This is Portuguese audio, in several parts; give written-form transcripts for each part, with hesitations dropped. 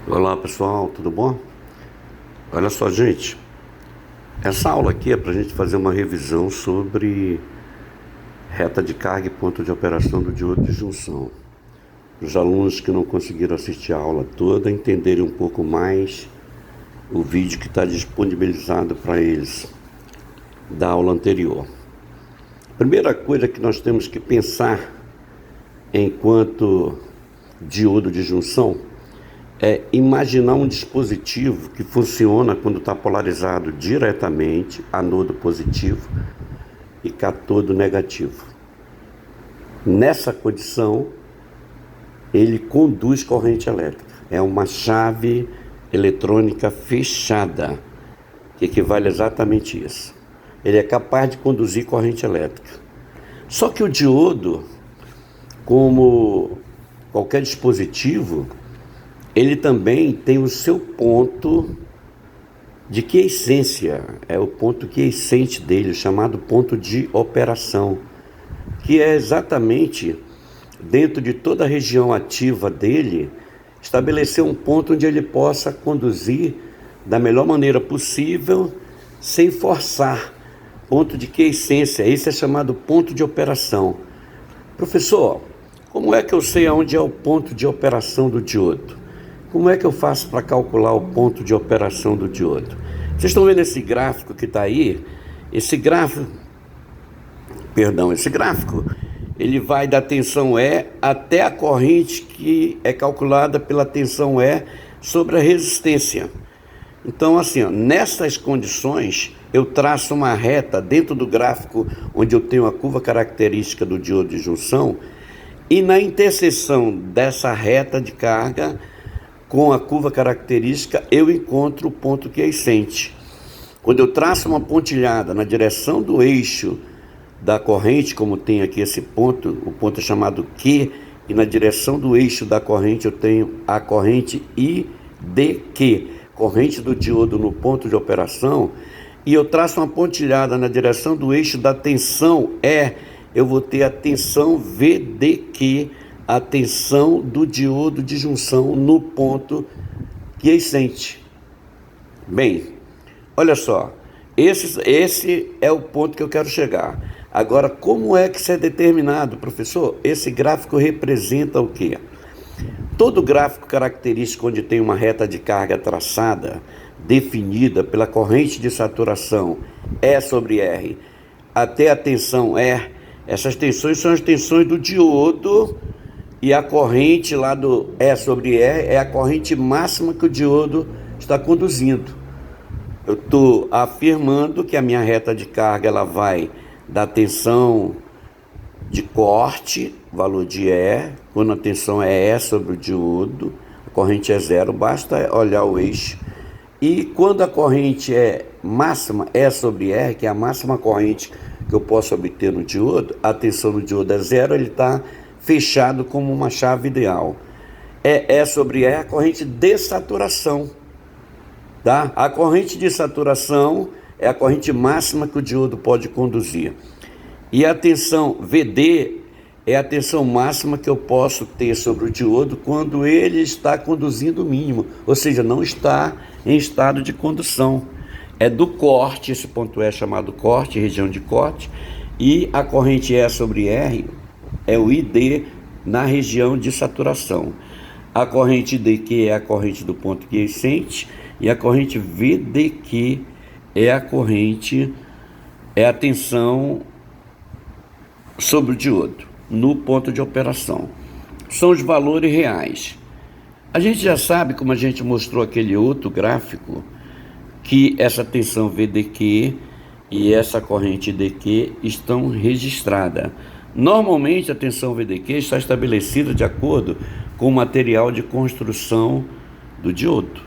Olá pessoal, tudo bom? Olha só, gente, essa aula aqui é para a gente fazer uma revisão sobre reta de carga e ponto de operação do diodo de junção. Os alunos que não conseguiram assistir a aula toda entenderem um pouco mais o vídeo que está disponibilizado para eles da aula anterior. Primeira coisa que nós temos que pensar enquanto diodo de junção é imaginar um dispositivo que funciona quando está polarizado diretamente, anodo positivo e catodo negativo. Nessa condição, ele conduz corrente elétrica. É uma chave eletrônica fechada, que equivale exatamente a isso. Ele é capaz de conduzir corrente elétrica. Só que o diodo, como qualquer dispositivo, ele também tem o seu ponto de quiescência, é o ponto quiescente dele, chamado ponto de operação, que é exatamente dentro de toda a região ativa dele, estabelecer um ponto onde ele possa conduzir da melhor maneira possível, sem forçar. Ponto de quiescência, esse é chamado ponto de operação. Professor, como é que eu sei aonde é o ponto de operação do diodo? Como é que eu faço para calcular o ponto de operação do diodo? Vocês estão vendo esse gráfico que está aí? Esse gráfico, ele vai da tensão E até a corrente que é calculada pela tensão E sobre a resistência. Então, assim, ó, nessas condições, eu traço uma reta dentro do gráfico onde eu tenho a curva característica do diodo de junção, e na interseção dessa reta de carga com a curva característica, eu encontro o ponto quiescente. Quando eu traço uma pontilhada na direção do eixo da corrente, como tem aqui esse ponto, o ponto é chamado Q, e na direção do eixo da corrente eu tenho a corrente IDQ, corrente do diodo no ponto de operação, e eu traço uma pontilhada na direção do eixo da tensão E, eu vou ter a tensão VDQ, a tensão do diodo de junção no ponto quiescente. Bem, olha só, esse é o ponto que eu quero chegar. Agora, como é que isso é determinado, professor? Esse gráfico representa o quê? Todo gráfico característico onde tem uma reta de carga traçada, definida pela corrente de saturação E sobre R, até a tensão E, essas tensões são as tensões do diodo, e a corrente lá do E sobre R é a corrente máxima que o diodo está conduzindo. Eu estou afirmando que a minha reta de carga ela vai da tensão de corte, valor de E, quando a tensão é E sobre o diodo, a corrente é zero, basta olhar o eixo. E quando a corrente é máxima, E sobre R, que é a máxima corrente que eu posso obter no diodo, a tensão no diodo é zero, ele está fechado como uma chave ideal. E sobre E é a corrente de saturação, tá? A corrente de saturação é a corrente máxima que o diodo pode conduzir. E a tensão VD é a tensão máxima que eu posso ter sobre o diodo quando ele está conduzindo o mínimo, ou seja, não está em estado de condução. É do corte, esse ponto é chamado corte, região de corte, e a corrente E sobre R é o ID na região de saturação. A corrente DQ é a corrente do ponto quiescente e a corrente VDQ é a tensão sobre o diodo no ponto de operação. São os valores reais. A gente já sabe, como a gente mostrou aquele outro gráfico, que essa tensão VDQ e essa corrente DQ estão registradas. Normalmente a tensão VDQ está estabelecida de acordo com o material de construção do diodo.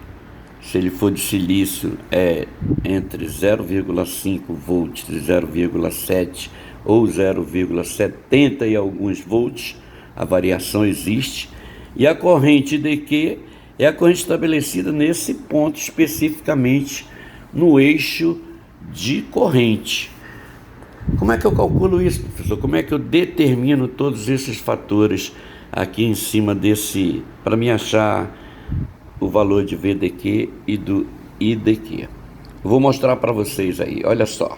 Se ele for de silício, é entre 0,5 volts e 0,7 ou 0,70 e alguns volts, a variação existe. E a corrente DQ é a corrente estabelecida nesse ponto especificamente no eixo de corrente. Como é que eu calculo isso, professor? Como é que eu determino todos esses fatores aqui em cima desse, para me achar o valor de VDQ e do IDQ. Vou mostrar para vocês aí, olha só.